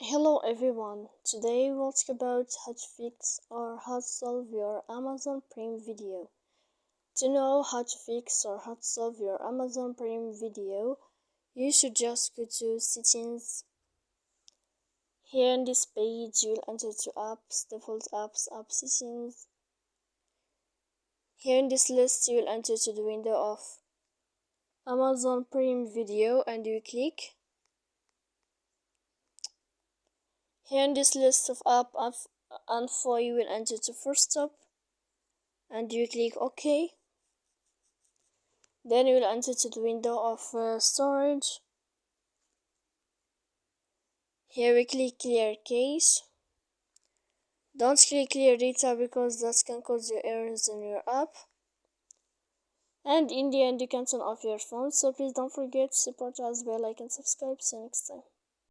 Hello everyone, today we'll talk about how to fix or how to solve your Amazon Prime Video. To know how to fix or how to solve your Amazon Prime Video, you should just go to settings. Here in this page, you'll enter to apps, default apps, app settings. Here in this list, you'll enter to the window of Amazon Prime Video and you click. Here in this list of app info, you will enter to first stop and you click OK. Then you will enter to the window of storage. Here we click clear cache. Don't click clear data because that can cause you errors in your app. And in the end, you can turn off your phone, so please don't forget to support us by like and subscribe. See you next time.